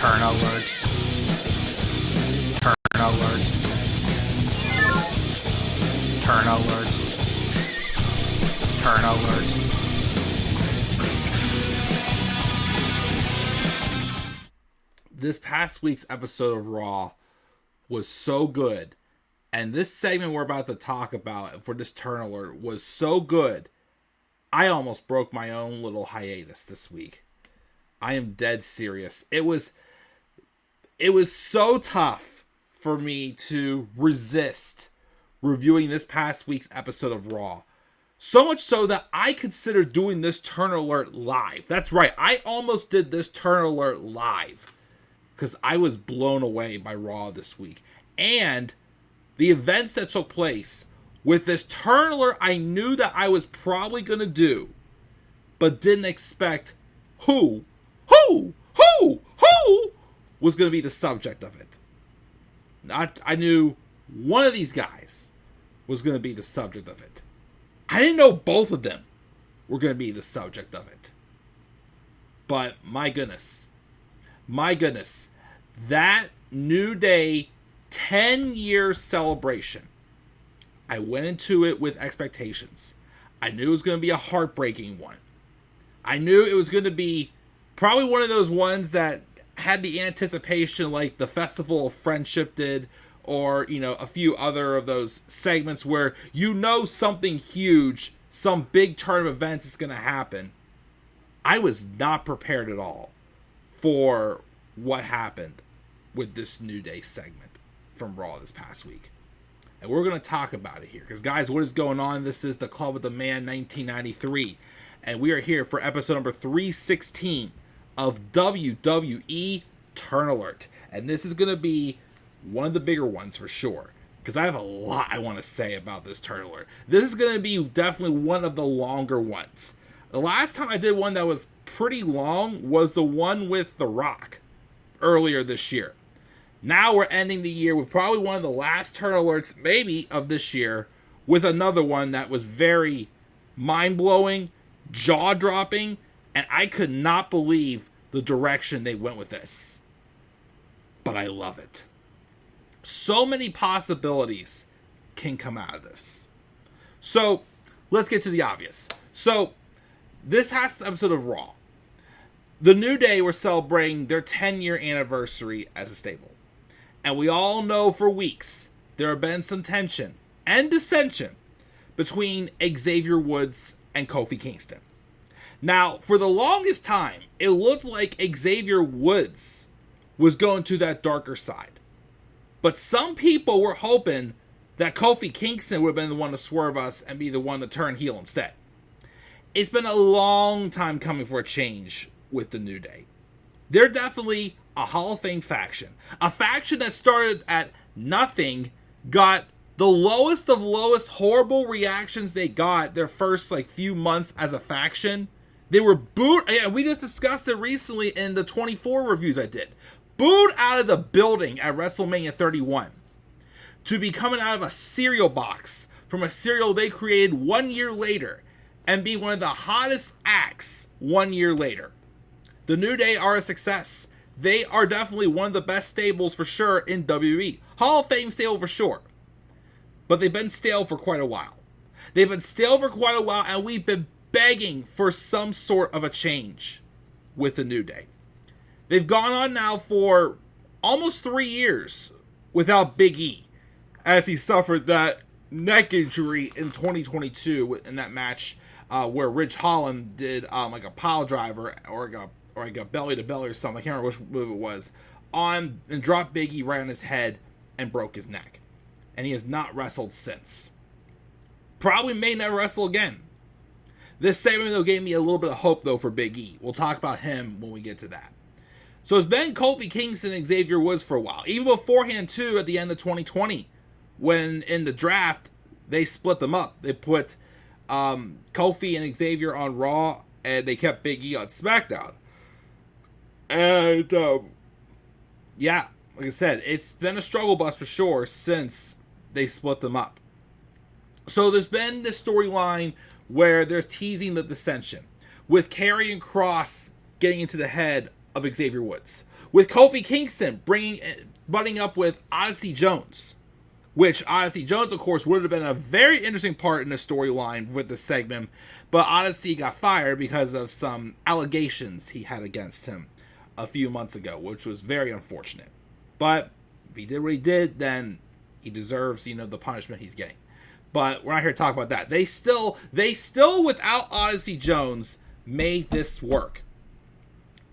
Turn Alert. Turn Alert. Turn Alert. Turn Alert. This past week's episode of Raw was so good, and this segment we're about to talk about for this Turn Alert was so good, I almost broke my own little hiatus this week. I am dead serious. It was so tough for me to resist reviewing this past week's episode of Raw. So much so that I considered doing this Turn Alert live. That's right, I almost did this Turn Alert live because I was blown away by Raw this week. And the events that took place with this Turn Alert, I knew that I was probably going to do, but didn't expect who was going to be the subject of it. I knew one of these guys was going to be the subject of it. I didn't know both of them were going to be the subject of it. But my goodness, that New Day 10-year celebration, I went into it with expectations. I knew it was going to be a heartbreaking one. I knew it was going to be probably one of those ones that had the anticipation like the Festival of Friendship did, or, you know, a few other of those segments where you know something huge, some big turn of events is going to happen. I was not prepared at all for what happened with this New Day segment from Raw this past week. And we're going to talk about it here. Because, guys, what is going on? This is the Club with the Man 1993. And we are here for episode number 316 of WWE Turn Alert. And this is going to be one of the bigger ones for sure, because I have a lot I want to say about this Turn Alert. This is going to be definitely one of the longer ones. The last time I did one that was pretty long was the one with The Rock earlier this year. Now we're ending the year with probably one of the last Turn Alerts, maybe, of this year, with another one that was very mind-blowing, jaw-dropping, and I could not believe the direction they went with this. But I love it. So many possibilities can come out of this. So, let's get to the obvious. So, this past episode of Raw, the New Day were celebrating their 10-year anniversary as a stable. And we all know for weeks there have been some tension and dissension between Xavier Woods and Kofi Kingston. Now, for the longest time, it looked like Xavier Woods was going to that darker side. But some people were hoping that Kofi Kingston would have been the one to swerve us and be the one to turn heel instead. It's been a long time coming for a change with the New Day. They're definitely a Hall of Fame faction. A faction that started at nothing, got the lowest of lowest horrible reactions they got their first few months as a faction. They were booed. Yeah, we just discussed it recently in the 24 reviews I did. Booed out of the building at WrestleMania 31 to be coming out of a cereal box from a cereal they created 1 year later and be one of the hottest acts 1 year later. The New Day are a success. They are definitely one of the best stables for sure in WWE. Hall of Fame stable for sure. But they've been stale for quite a while. And we've been begging for some sort of a change with the New Day. They've gone on now for almost 3 years without Big E, as he suffered that neck injury in 2022 in that match where Ridge Holland did a pile driver or a belly to belly or something. I can't remember which move it was, and dropped Big E right on his head and broke his neck. And he has not wrestled since. Probably may never wrestle again. This segment though gave me a little bit of hope though for Big E. We'll talk about him when we get to that. So it's been Kofi Kingston and Xavier Woods for a while. Even beforehand, too, at the end of 2020, when in the draft, they split them up. They put Kofi and Xavier on Raw, and they kept Big E on SmackDown. And, yeah, like I said, it's been a struggle bus for sure since they split them up. So there's been this storyline where they're teasing the dissension, with Karrion Kross getting into the head of Xavier Woods, with Kofi Kingston butting up with Odyssey Jones, which Odyssey Jones, of course, would have been a very interesting part in the storyline with the segment, but Odyssey got fired because of some allegations he had against him a few months ago, which was very unfortunate. But if he did what he did, then he deserves, the punishment he's getting. But we're not here to talk about that. They still, without Odyssey Jones, made this work.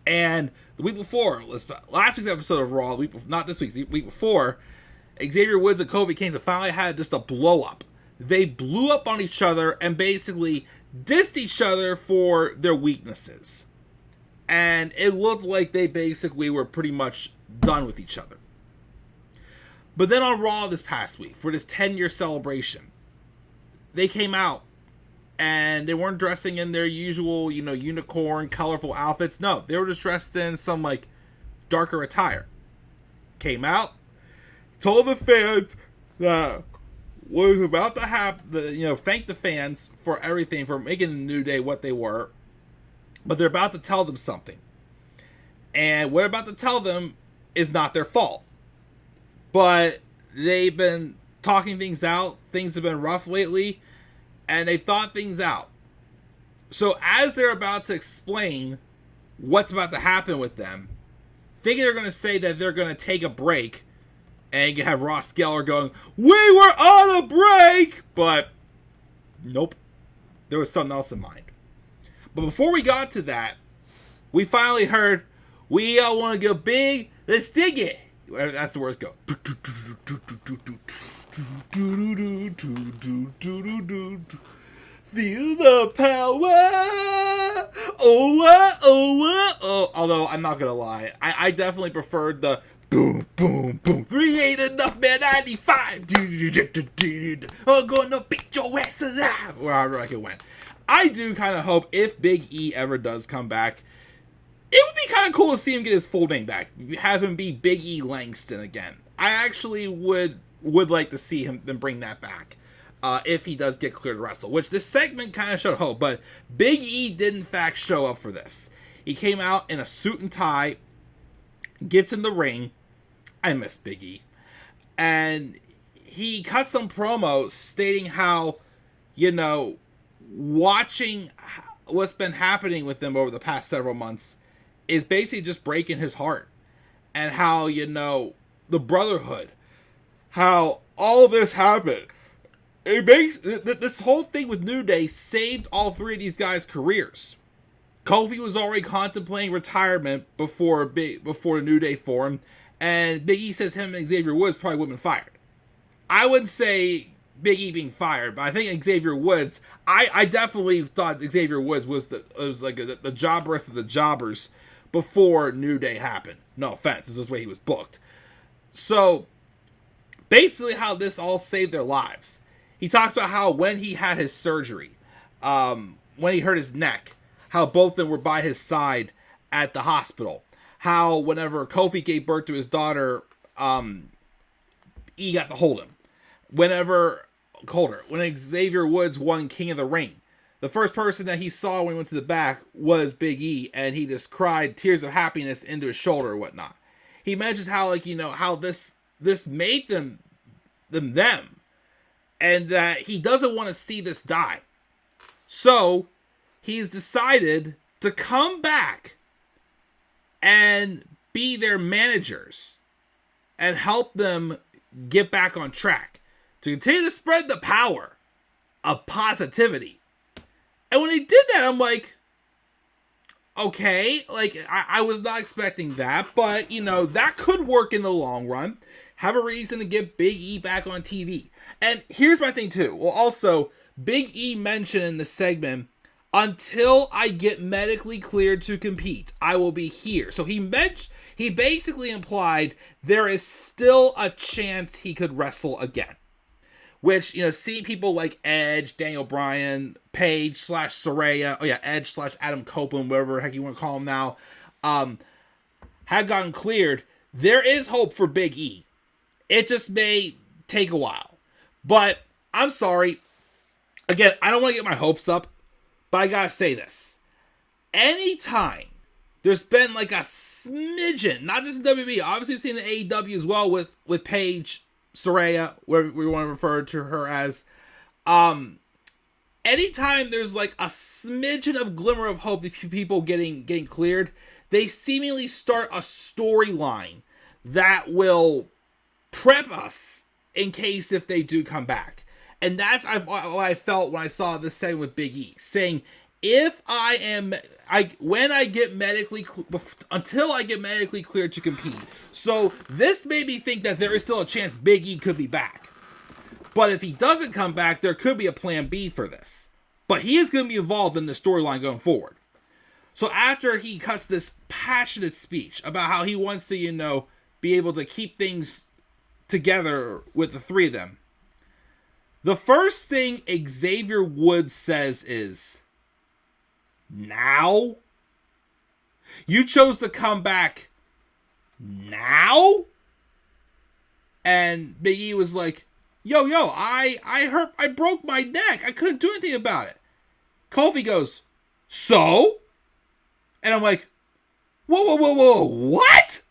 And the week before, last week's episode of Raw, not this week's, the week before, Xavier Woods and Kofi Kingston finally had just a blow up. They blew up on each other and basically dissed each other for their weaknesses. And it looked like they basically were pretty much done with each other. But then on Raw this past week, for this 10-year celebration, they came out and they weren't dressing in their usual, unicorn, colorful outfits. No, they were just dressed in some, darker attire. Came out, told the fans that was about to happen, thank the fans for everything, for making the New Day what they were. But they're about to tell them something. And what they're about to tell them is not their fault. But they've been talking things out. Things have been rough lately. And they thought things out. So as they're about to explain what's about to happen with them, thinking they're going to say that they're going to take a break, and you have Ross Geller going, "We were on a break!" But nope. There was something else in mind. But before we got to that, we finally heard, "We all want to go big. Let's dig it." That's the words go. Feel the power. Oh. Although, I'm not going to lie. I definitely preferred the boom, boom, boom. 3 ain't enough, man. 95. I'm going to beat your ass alive. Wherever it went. I do kind of hope if Big E ever does come back, it would be kind of cool to see him get his full name back. Have him be Big E Langston again. I actually would like to see him bring that back. If he does get cleared to wrestle. Which this segment kind of showed hope. But Big E did in fact show up for this. He came out in a suit and tie. Gets in the ring. I miss Big E. And he cut some promos stating how, watching what's been happening with them over the past several months is basically just breaking his heart. And how, the brotherhood, how all this happened. It makes this whole thing with New Day saved all three of these guys' careers. Kofi was already contemplating retirement before the New Day formed, and Big E says him and Xavier Woods probably would have been fired. I wouldn't say Big E being fired, but I think Xavier Woods, I definitely thought Xavier Woods was the jobberest of the jobbers before New Day happened. No offense, this is the way he was booked. So, basically how this all saved their lives. He talks about how when he had his surgery, when he hurt his neck, how both of them were by his side at the hospital. How whenever Kofi gave birth to his daughter, E got to hold him. When Xavier Woods won King of the Ring, the first person that he saw when he went to the back was Big E, and he just cried tears of happiness into his shoulder or whatnot. He mentions how, how this made them, and that he doesn't want to see this die. So, he's decided to come back and be their managers and help them get back on track to continue to spread the power of positivity. And when he did that, I'm like, okay, I was not expecting that, but, that could work in the long run. Have a reason to get Big E back on TV. And here's my thing, too. Well, also, Big E mentioned in the segment, until I get medically cleared to compete, I will be here. So he basically implied there is still a chance he could wrestle again. Which, seeing people like Edge, Daniel Bryan, Paige / Saraya, Edge / Adam Copeland, whatever the heck you want to call him now, had gotten cleared, there is hope for Big E. It just may take a while. But, I'm sorry. Again, I don't want to get my hopes up, but I gotta say this. Anytime there's been like a smidgen, not just in WWE, obviously seen in AEW as well with Paige Saraya, where we want to refer to her as. Anytime there's like a smidgen of glimmer of hope of people getting cleared, they seemingly start a storyline that will prep us in case if they do come back. And that's what I felt when I saw this segment with Big E, saying, when I get medically, until I get medically cleared to compete. So this made me think that there is still a chance Big E could be back. But if he doesn't come back, there could be a plan B for this. But he is going to be involved in the storyline going forward. So after he cuts this passionate speech about how he wants to, be able to keep things together with the three of them, the first thing Xavier Woods says is, "Now? You chose to come back now?" And Big E was like, Yo, I broke my neck. I couldn't do anything about it. Kofi goes, "So?" And I'm like, whoa, what?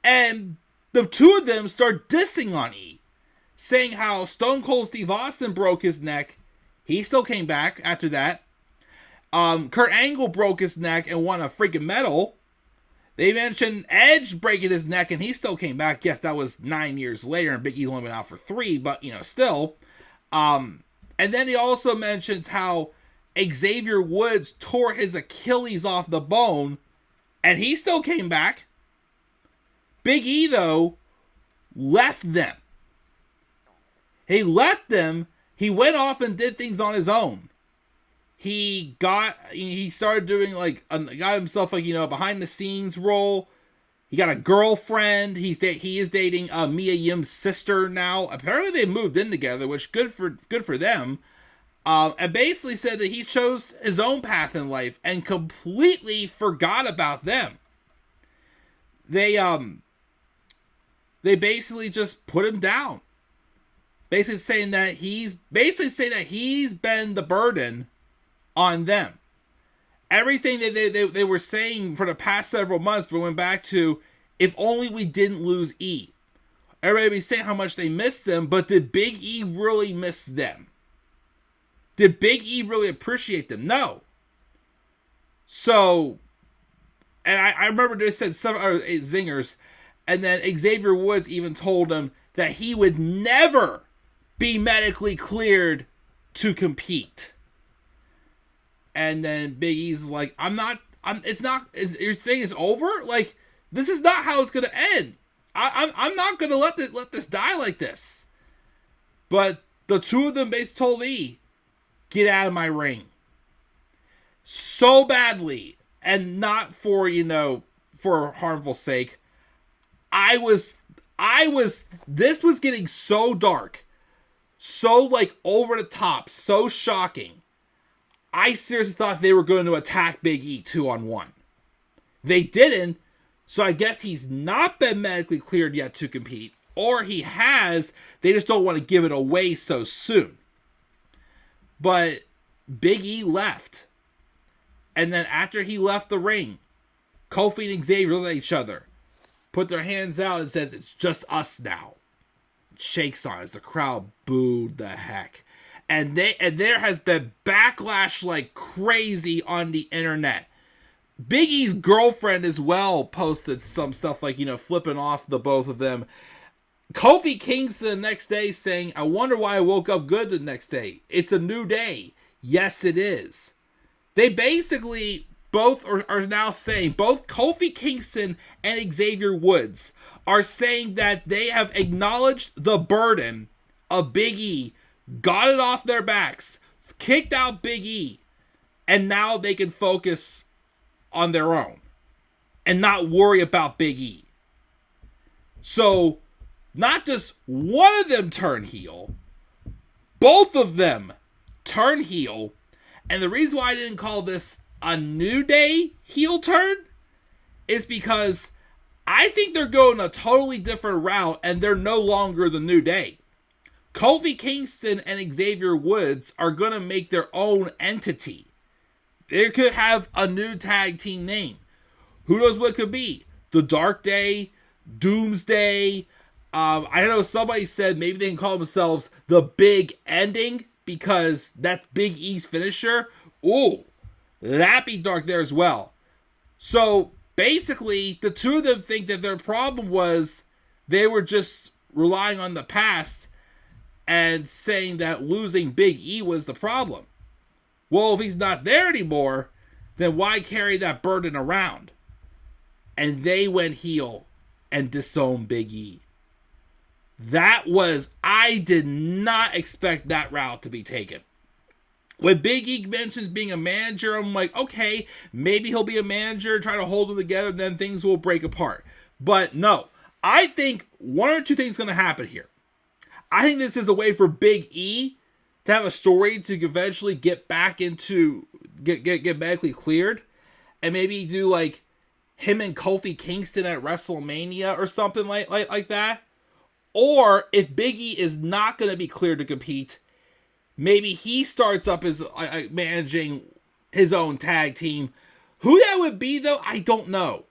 And the two of them start dissing on E, saying how Stone Cold Steve Austin broke his neck. He still came back after that. Kurt Angle broke his neck and won a freaking medal. They mentioned Edge breaking his neck and he still came back. Yes, that was 9 years later and Big E's only been out for 3, but still. And then he also mentions how Xavier Woods tore his Achilles off the bone and he still came back. Big E, though, left them. He left them. He went off and did things on his own. He started doing got himself a behind the scenes role. He got a girlfriend. He is dating Mia Yim's sister now. Apparently they moved in together, which good for them. And basically said that he chose his own path in life and completely forgot about them. They basically just put him down. Basically saying that he's been the burden on them. Everything that they were saying for the past several months, but went back to, if only we didn't lose E. Everybody was saying how much they missed them, but did Big E really miss them? Did Big E really appreciate them? No. So, and I remember they said some zingers, and then Xavier Woods even told him that he would never be medically cleared to compete. And then Big E's like, you're saying it's over? Like, this is not how it's going to end. I'm not going to let this die like this. But the two of them basically told E, get out of my ring. So badly, and not for, for harmful sake. This was getting so dark, so over the top, so shocking. I seriously thought they were going to attack Big E 2-on-1. They didn't, so I guess he's not been medically cleared yet to compete, or he has, they just don't want to give it away so soon. But Big E left. And then after he left the ring, Kofi and Xavier look at each other, put their hands out and says, "It's just us now." Shakes on as the crowd booed the heck. And there has been backlash like crazy on the internet. Big E's girlfriend as well posted some stuff flipping off the both of them. Kofi Kingston the next day saying, "I wonder why I woke up good the next day. It's a new day." Yes, it is. They basically both are now saying, both Kofi Kingston and Xavier Woods are saying that they have acknowledged the burden of Big E, got it off their backs, kicked out Big E, and now they can focus on their own and not worry about Big E. So, not just one of them turn heel, both of them turn heel. And the reason why I didn't call this a New Day heel turn is because I think they're going a totally different route and they're no longer the New Day. Kofi Kingston and Xavier Woods are going to make their own entity. They could have a new tag team name. Who knows what it could be? The Dark Day, Doomsday. I know somebody said maybe they can call themselves the Big Ending because that's Big E's finisher. Ooh, that'd be dark there as well. So basically, the two of them think that their problem was they were just relying on the past and saying that losing Big E was the problem. Well, if he's not there anymore, then why carry that burden around? And they went heel and disowned Big E. I did not expect that route to be taken. When Big E mentions being a manager, I'm like, okay, maybe he'll be a manager, try to hold them together, then things will break apart. But no, I think one or two things are going to happen here. I think this is a way for Big E to have a story to eventually get back into, get medically cleared, and maybe do like him and Kofi Kingston at WrestleMania or something like that. Or if Big E is not going to be cleared to compete, maybe he starts up as managing his own tag team. Who that would be, though, I don't know.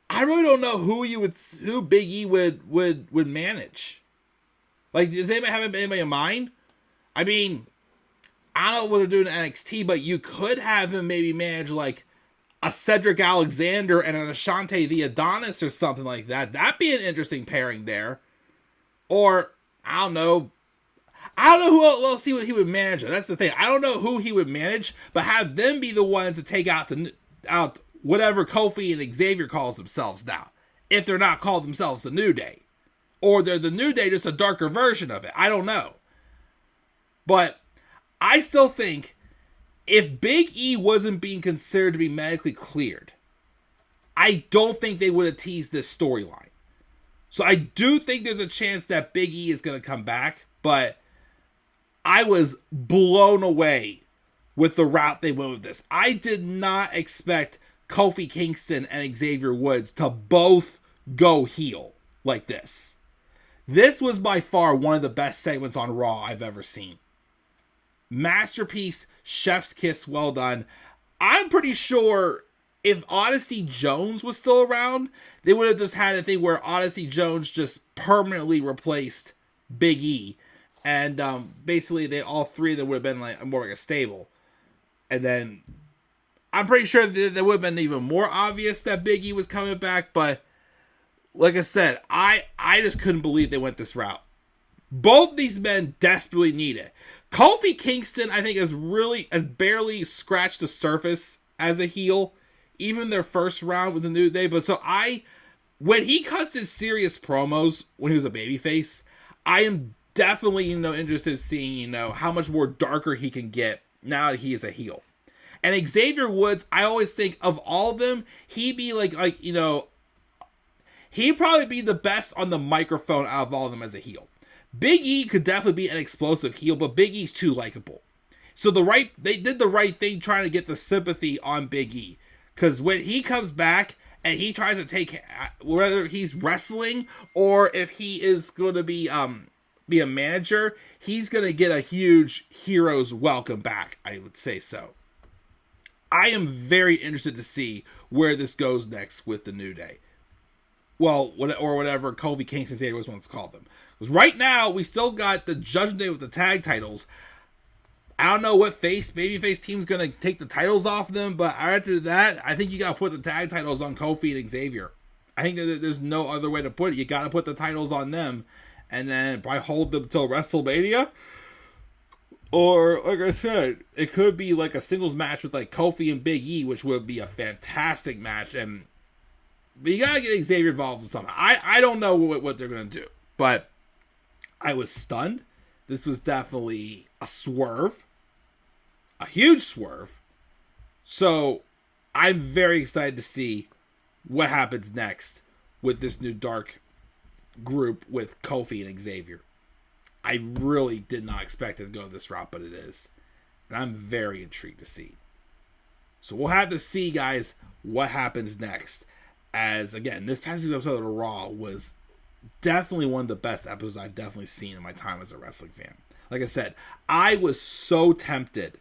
I really don't know who Big E would manage. Like, does anybody have anybody in mind? I mean, I don't know what they're doing in NXT, but you could have him maybe manage like a Cedric Alexander and an Ashante the Adonis or something like that. That'd be an interesting pairing there. Or, I don't know who else. We'll see what he would manage. That's the thing. I don't know who he would manage, but have them be the ones to take out whatever Kofi and Xavier calls themselves now. If they're not called themselves the New Day. Or they're the New Day, just a darker version of it. I don't know. But I still think if Big E wasn't being considered to be medically cleared, I don't think they would have teased this storyline. So I do think there's a chance that Big E is going to come back, but I was blown away with the route they went with this. I did not expect Kofi Kingston and Xavier Woods to both go heel like this. This was by far one of the best segments on Raw I've ever seen. Masterpiece, chef's kiss, well done. I'm pretty sure if Odyssey Jones was still around, they would have just had a thing where Odyssey Jones just permanently replaced Big E. And basically, all three of them would have been like more like a stable. And then I'm pretty sure that would have been even more obvious that Big E was coming back. But like I said, I just couldn't believe they went this route. Both these men desperately need it. Kofi Kingston, I think, has barely scratched the surface as a heel. Even their first round with the New Day. But when he cuts his serious promos when he was a babyface, I am definitely, interested in seeing, how much more darker he can get now that he is a heel. And Xavier Woods, I always think of all of them, he'd be he'd probably be the best on the microphone out of all of them as a heel. Big E could definitely be an explosive heel, but Big E's too likable. So they did the right thing trying to get the sympathy on Big E. Because when he comes back and he tries to take, whether he's wrestling or if he is going to be a manager, he's going to get a huge hero's welcome back, I would say so. I am very interested to see where this goes next with the New Day. Well, or whatever Kofi Kingston Xavier was wants to call them. Because right now, we still got the Judgment Day with the tag titles. I don't know what babyface team's going to take the titles off them, but after that, I think you got to put the tag titles on Kofi and Xavier. I think that there's no other way to put it. You got to put the titles on them, and then probably hold them till WrestleMania. Or, like I said, it could be like a singles match with like Kofi and Big E, which would be a fantastic match. But you got to get Xavier involved in something. I don't know what they're going to do, but I was stunned. This was definitely a swerve. A huge swerve. So, I'm very excited to see what happens next with this new dark group with Kofi and Xavier. I really did not expect it to go this route, but it is. And I'm very intrigued to see. So we'll have to see, guys, what happens next. As, again, this past week's episode of Raw was definitely one of the best episodes I've definitely seen in my time as a wrestling fan. Like I said, I was so tempted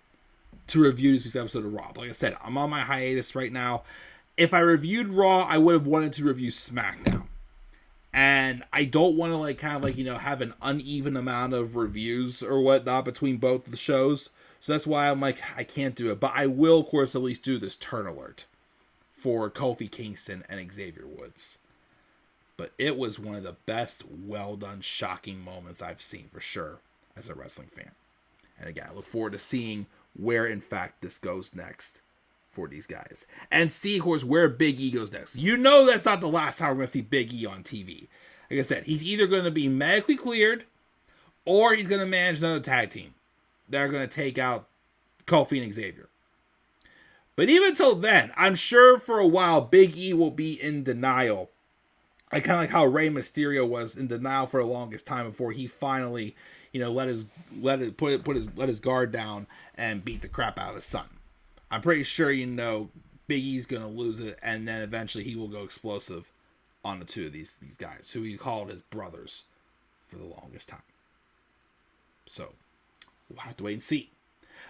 to review this week's episode of Raw. But like I said, I'm on my hiatus right now. If I reviewed Raw, I would have wanted to review SmackDown. And I don't want to like kind of like, you know, have an uneven amount of reviews or whatnot between both of the shows. So that's why I'm like, I can't do it. But I will, of course, at least do this Turn Alert for Kofi Kingston and Xavier Woods. But it was one of the best, well-done, shocking moments I've seen for sure as a wrestling fan. And again, I look forward to seeing where, in fact, this goes next for these guys. And see, of course, where Big E goes next. You know that's not the last time we're going to see Big E on TV. Like I said, he's either going to be medically cleared or he's going to manage another tag team. They're going to take out Kofi and Xavier. But even until then, I'm sure for a while, Big E will be in denial. Like kind of like how Rey Mysterio was in denial for the longest time before he finally, you know, let his guard down and beat the crap out of his son. I'm pretty sure, you know, Big E's going to lose it, and then eventually he will go explosive on the two of these guys, who he called his brothers for the longest time. So, we'll have to wait and see.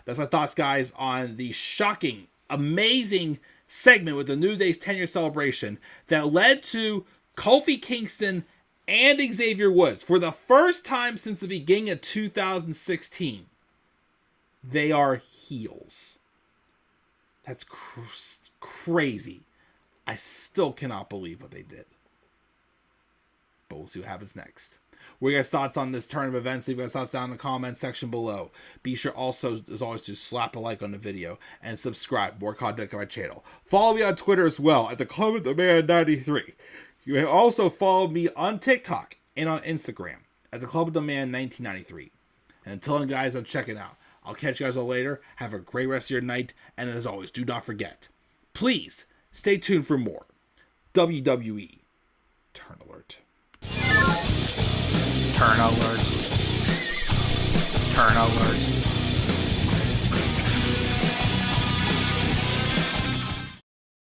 That's my thoughts, guys, on the shocking, amazing segment with the New Day's 10-year celebration that led to Kofi Kingston and Xavier Woods. For the first time since the beginning of 2016, they are heels. That's crazy. I still cannot believe what they did. But we'll see what happens next. What are your guys' thoughts on this turn of events? Leave your guys' thoughts down in the comment section below. Be sure also, as always, to slap a like on the video and subscribe. More content on my channel. Follow me on Twitter as well at the Club of the Man 93. You may also follow me on TikTok and on Instagram at the Club of the Man 1993. And until then, guys, I'm checking out. I'll catch you guys all later. Have a great rest of your night. And as always, do not forget, please stay tuned for more WWE Turn Alert. Turn Alert. Turn Alert.